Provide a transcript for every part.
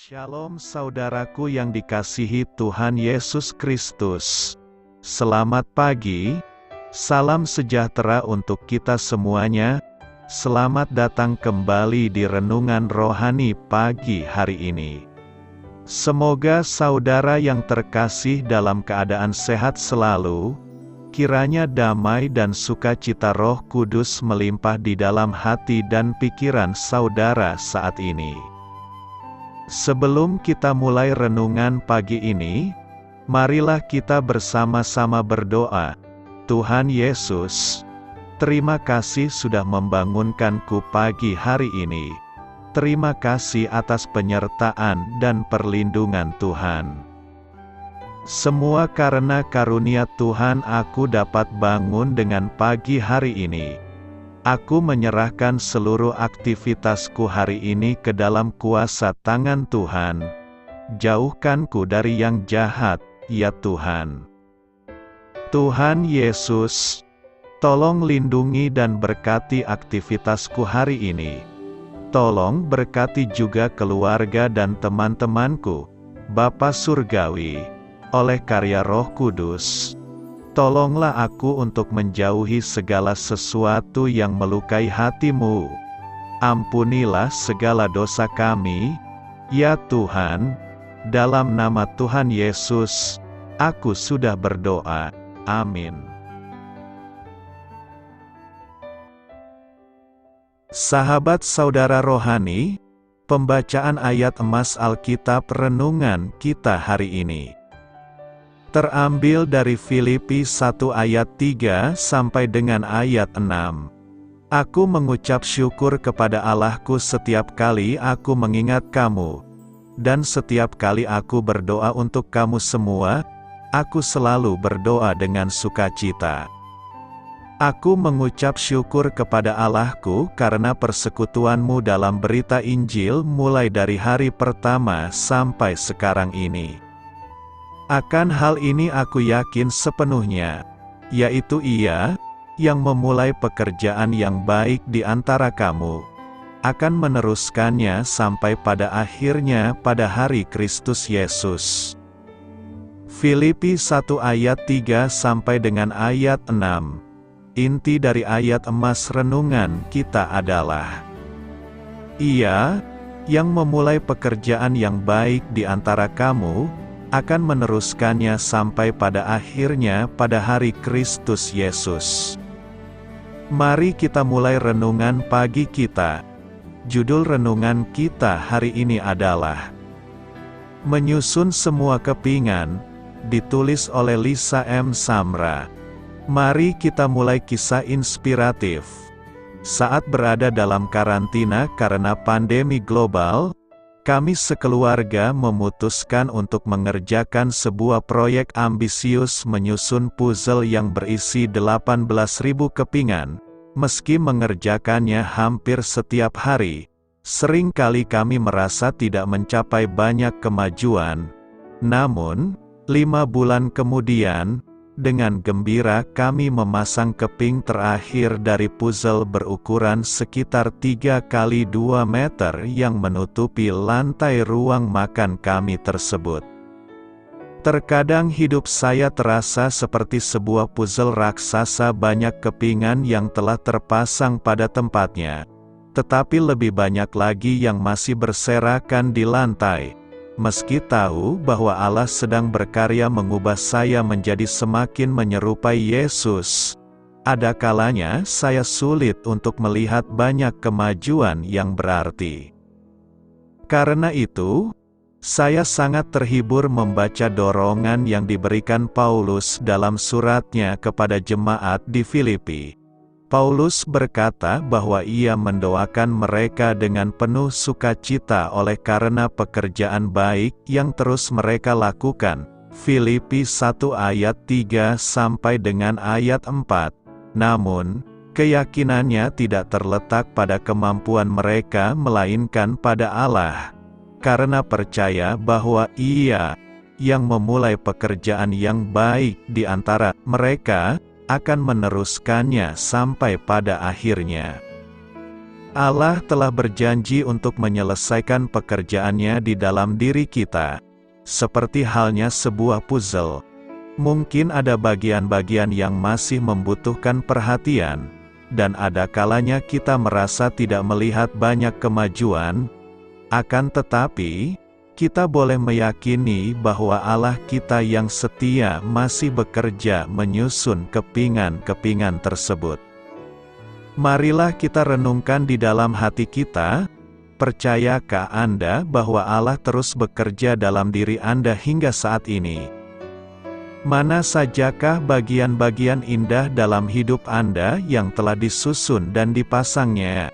Shalom saudaraku yang dikasihi Tuhan Yesus Kristus. Selamat pagi, salam sejahtera untuk kita semuanya. Selamat datang kembali di Renungan Rohani pagi hari ini. Semoga saudara yang terkasih dalam keadaan sehat selalu. Kiranya damai dan sukacita Roh Kudus melimpah di dalam hati dan pikiran saudara saat ini. Sebelum kita mulai renungan pagi ini, marilah kita bersama-sama berdoa. Tuhan Yesus, terima kasih sudah membangunkanku pagi hari ini. Terima kasih atas penyertaan dan perlindungan Tuhan. Semua karena karunia Tuhan aku dapat bangun dengan pagi hari ini. Aku menyerahkan seluruh aktivitasku hari ini ke dalam kuasa tangan Tuhan. Jauhkanku dari yang jahat, ya Tuhan. Tuhan Yesus, tolong lindungi dan berkati aktivitasku hari ini. Tolong berkati juga keluarga dan teman-temanku, Bapa Surgawi, oleh karya Roh Kudus. Tolonglah aku untuk menjauhi segala sesuatu yang melukai hati-Mu. Ampunilah segala dosa kami, ya Tuhan. Dalam nama Tuhan Yesus, aku sudah berdoa. Amin. Sahabat saudara rohani, pembacaan ayat emas Alkitab renungan kita hari ini terambil dari Filipi 1 ayat 3 sampai dengan ayat 6. Aku mengucap syukur kepada Allahku setiap kali aku mengingat kamu, dan setiap kali aku berdoa untuk kamu semua, aku selalu berdoa dengan sukacita. Aku mengucap syukur kepada Allahku karena persekutuanmu dalam berita Injil mulai dari hari pertama sampai sekarang ini. Akan hal ini aku yakin sepenuhnya, yaitu Ia, yang memulai pekerjaan yang baik di antara kamu, akan meneruskannya sampai pada akhirnya pada hari Kristus Yesus. Filipi 1 ayat 3 sampai dengan ayat 6. Inti dari ayat emas renungan kita adalah Ia, yang memulai pekerjaan yang baik di antara kamu, akan meneruskannya sampai pada akhirnya pada hari Kristus Yesus. Mari kita mulai renungan pagi kita. Judul renungan kita hari ini adalah Menyusun Semua Kepingan, ditulis oleh Lisa M. Samra. Mari kita mulai kisah inspiratif. Saat berada dalam karantina karena pandemi global, kami sekeluarga memutuskan untuk mengerjakan sebuah proyek ambisius menyusun puzzle yang berisi 18.000 kepingan. Meski mengerjakannya hampir setiap hari, seringkali kami merasa tidak mencapai banyak kemajuan. Namun, 5 bulan kemudian, dengan gembira kami memasang keping terakhir dari puzzle berukuran sekitar 3 kali 2 meter yang menutupi lantai ruang makan kami tersebut. Terkadang hidup saya terasa seperti sebuah puzzle raksasa, banyak kepingan yang telah terpasang pada tempatnya, tetapi lebih banyak lagi yang masih berserakan di lantai. Meski tahu bahwa Allah sedang berkarya mengubah saya menjadi semakin menyerupai Yesus, ada kalanya saya sulit untuk melihat banyak kemajuan yang berarti. Karena itu, saya sangat terhibur membaca dorongan yang diberikan Paulus dalam suratnya kepada jemaat di Filipi. Paulus berkata bahwa ia mendoakan mereka dengan penuh sukacita oleh karena pekerjaan baik yang terus mereka lakukan. Filipi 1 ayat 3 sampai dengan ayat 4. Namun, keyakinannya tidak terletak pada kemampuan mereka melainkan pada Allah. Karena percaya bahwa Ia, yang memulai pekerjaan yang baik di antara mereka, akan meneruskannya sampai pada akhirnya. Allah telah berjanji untuk menyelesaikan pekerjaannya di dalam diri kita. Seperti halnya sebuah puzzle. Mungkin ada bagian-bagian yang masih membutuhkan perhatian, dan ada kalanya kita merasa tidak melihat banyak kemajuan. Akan tetapi, kita boleh meyakini bahwa Allah kita yang setia masih bekerja menyusun kepingan-kepingan tersebut. Marilah kita renungkan di dalam hati kita, percayakah Anda bahwa Allah terus bekerja dalam diri Anda hingga saat ini? Mana sajakah bagian-bagian indah dalam hidup Anda yang telah disusun dan dipasangnya?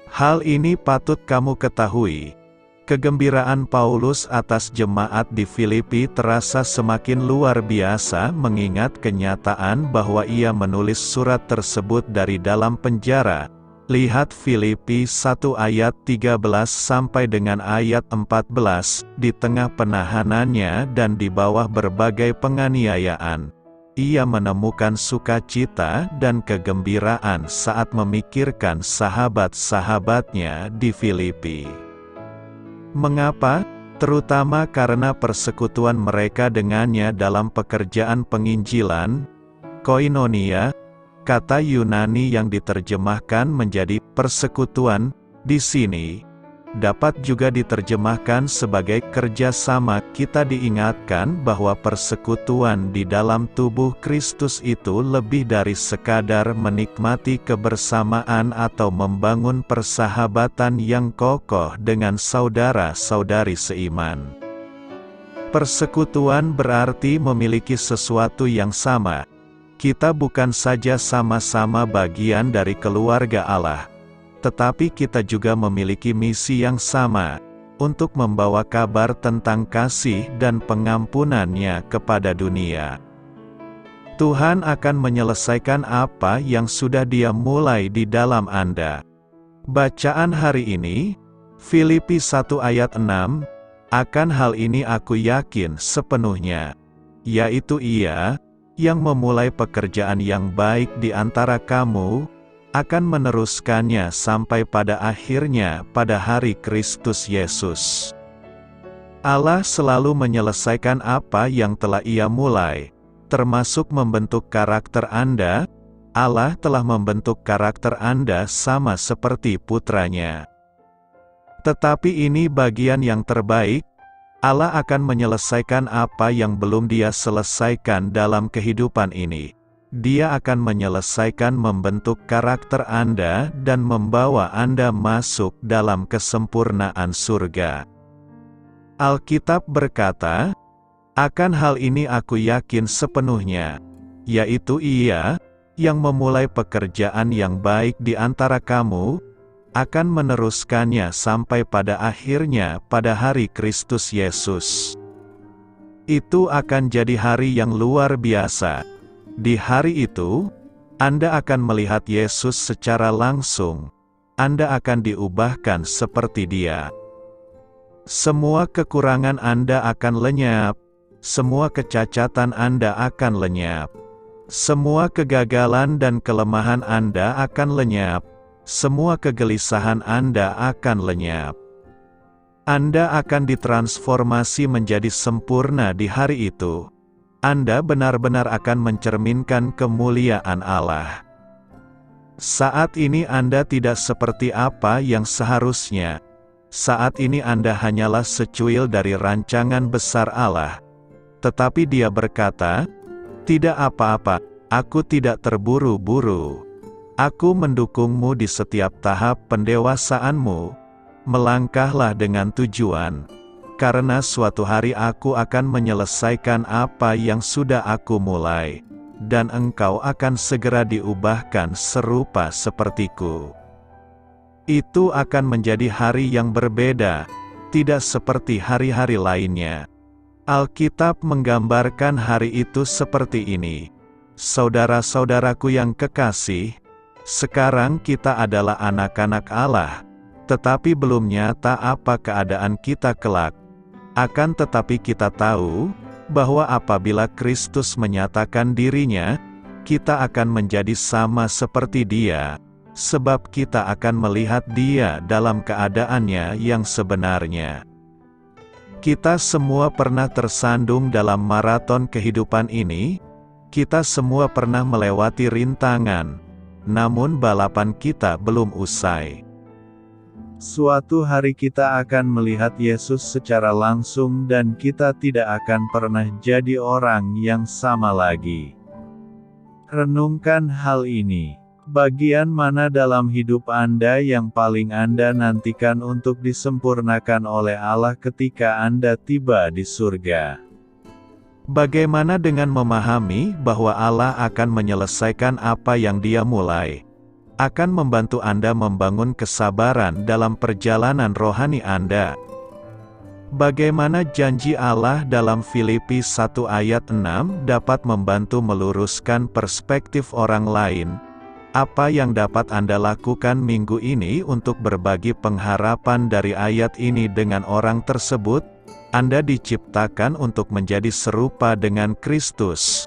Hal ini patut kamu ketahui. Kegembiraan Paulus atas jemaat di Filipi terasa semakin luar biasa mengingat kenyataan bahwa ia menulis surat tersebut dari dalam penjara. Lihat Filipi 1 ayat 13 sampai dengan ayat 14, di tengah penahanannya dan di bawah berbagai penganiayaan. Ia menemukan sukacita dan kegembiraan saat memikirkan sahabat-sahabatnya di Filipi. Mengapa? Terutama karena persekutuan mereka dengannya dalam pekerjaan penginjilan, koinonia, kata Yunani yang diterjemahkan menjadi persekutuan, di sini, dapat juga diterjemahkan sebagai kerjasama. Kita diingatkan bahwa persekutuan di dalam tubuh Kristus itu lebih dari sekadar menikmati kebersamaan atau membangun persahabatan yang kokoh dengan saudara-saudari seiman. Persekutuan berarti memiliki sesuatu yang sama. Kita bukan saja sama-sama bagian dari keluarga Allah, tetapi kita juga memiliki misi yang sama, untuk membawa kabar tentang kasih dan pengampunannya kepada dunia. Tuhan akan menyelesaikan apa yang sudah Dia mulai di dalam Anda. Bacaan hari ini, Filipi 1 ayat 6, akan hal ini aku yakin sepenuhnya, yaitu Ia, yang memulai pekerjaan yang baik di antara kamu, akan meneruskannya sampai pada akhirnya pada hari Kristus Yesus. Allah selalu menyelesaikan apa yang telah Ia mulai, termasuk membentuk karakter Anda. Allah telah membentuk karakter Anda sama seperti putranya. Tetapi ini bagian yang terbaik. Allah akan menyelesaikan apa yang belum Dia selesaikan dalam kehidupan ini. Dia akan menyelesaikan membentuk karakter Anda dan membawa Anda masuk dalam kesempurnaan surga. Alkitab berkata, akan hal ini aku yakin sepenuhnya, yaitu Ia, yang memulai pekerjaan yang baik di antara kamu, akan meneruskannya sampai pada akhirnya pada hari Kristus Yesus. Itu akan jadi hari yang luar biasa. Di hari itu, Anda akan melihat Yesus secara langsung. Anda akan diubahkan seperti Dia. Semua kekurangan Anda akan lenyap. Semua kecacatan Anda akan lenyap. Semua kegagalan dan kelemahan Anda akan lenyap. Semua kegelisahan Anda akan lenyap. Anda akan ditransformasi menjadi sempurna di hari itu. Anda benar-benar akan mencerminkan kemuliaan Allah. Saat ini Anda tidak seperti apa yang seharusnya. Saat ini Anda hanyalah secuil dari rancangan besar Allah. Tetapi Dia berkata, "Tidak apa-apa, aku tidak terburu-buru. Aku mendukungmu di setiap tahap pendewasaanmu. Melangkahlah dengan tujuan, karena suatu hari aku akan menyelesaikan apa yang sudah aku mulai, dan engkau akan segera diubahkan serupa sepertiku." Itu akan menjadi hari yang berbeda, tidak seperti hari-hari lainnya. Alkitab menggambarkan hari itu seperti ini. Saudara-saudaraku yang kekasih, sekarang kita adalah anak-anak Allah, tetapi belum nyata apa keadaan kita kelak. Akan tetapi kita tahu, bahwa apabila Kristus menyatakan dirinya, kita akan menjadi sama seperti Dia, sebab kita akan melihat Dia dalam keadaannya yang sebenarnya. Kita semua pernah tersandung dalam maraton kehidupan ini, kita semua pernah melewati rintangan, namun balapan kita belum usai. Suatu hari kita akan melihat Yesus secara langsung dan kita tidak akan pernah jadi orang yang sama lagi. Renungkan hal ini. Bagian mana dalam hidup Anda yang paling Anda nantikan untuk disempurnakan oleh Allah ketika Anda tiba di surga? Bagaimana dengan memahami bahwa Allah akan menyelesaikan apa yang Dia mulai? Akan membantu Anda membangun kesabaran dalam perjalanan rohani Anda. Bagaimana janji Allah dalam Filipi 1 ayat 6 dapat membantu meluruskan perspektif orang lain? Apa yang dapat Anda lakukan minggu ini untuk berbagi pengharapan dari ayat ini dengan orang tersebut? Anda diciptakan untuk menjadi serupa dengan Kristus.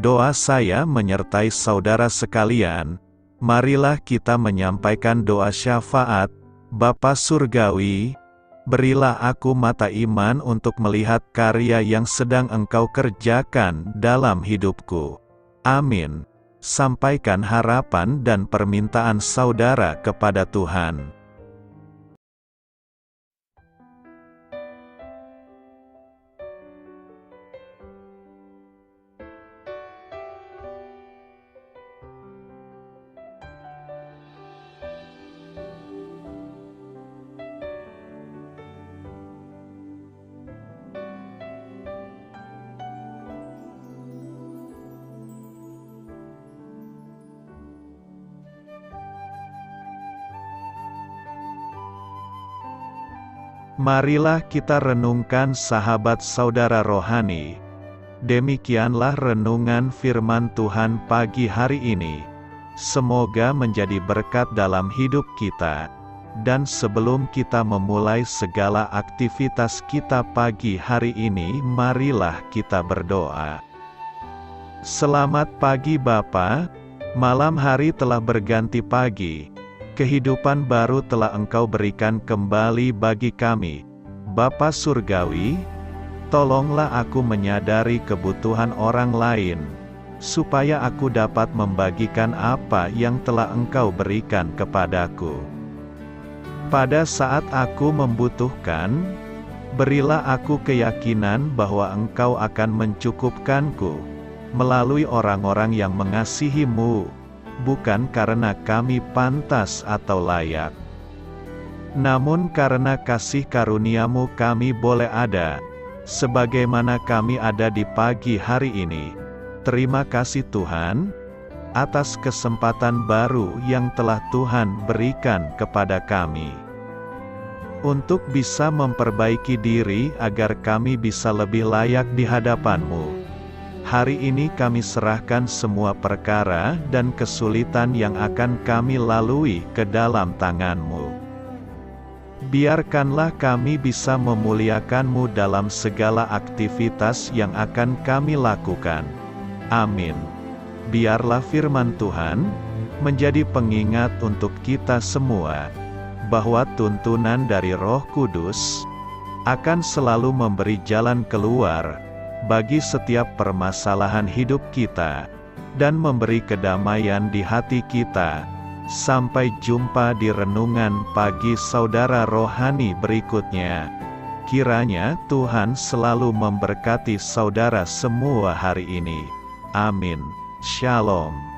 Doa saya menyertai saudara sekalian. Marilah kita menyampaikan doa syafaat. Bapa Surgawi, berilah aku mata iman untuk melihat karya yang sedang Engkau kerjakan dalam hidupku. Amin. Sampaikan harapan dan permintaan saudara kepada Tuhan. Marilah kita renungkan sahabat saudara rohani. Demikianlah renungan firman Tuhan pagi hari ini. Semoga menjadi berkat dalam hidup kita. Dan sebelum kita memulai segala aktivitas kita pagi hari ini, marilah kita berdoa. Selamat pagi Bapa, malam hari telah berganti pagi. Kehidupan baru telah Engkau berikan kembali bagi kami. Bapa Surgawi, tolonglah aku menyadari kebutuhan orang lain, supaya aku dapat membagikan apa yang telah Engkau berikan kepadaku. Pada saat aku membutuhkan, berilah aku keyakinan bahwa Engkau akan mencukupkanku, melalui orang-orang yang mengasihi-Mu, bukan karena kami pantas atau layak, namun karena kasih karunia-Mu kami boleh ada, sebagaimana kami ada di pagi hari ini. Terima kasih Tuhan, atas kesempatan baru yang telah Tuhan berikan kepada kami, untuk bisa memperbaiki diri agar kami bisa lebih layak di hadapan-Mu. Hari ini kami serahkan semua perkara dan kesulitan yang akan kami lalui ke dalam tangan-Mu. Biarkanlah kami bisa memuliakan-Mu dalam segala aktivitas yang akan kami lakukan. Amin. Biarlah firman Tuhan menjadi pengingat untuk kita semua, bahwa tuntunan dari Roh Kudus akan selalu memberi jalan keluar bagi setiap permasalahan hidup kita, dan memberi kedamaian di hati kita. Sampai jumpa di renungan pagi saudara rohani berikutnya. Kiranya Tuhan selalu memberkati saudara semua hari ini. Amin. Shalom.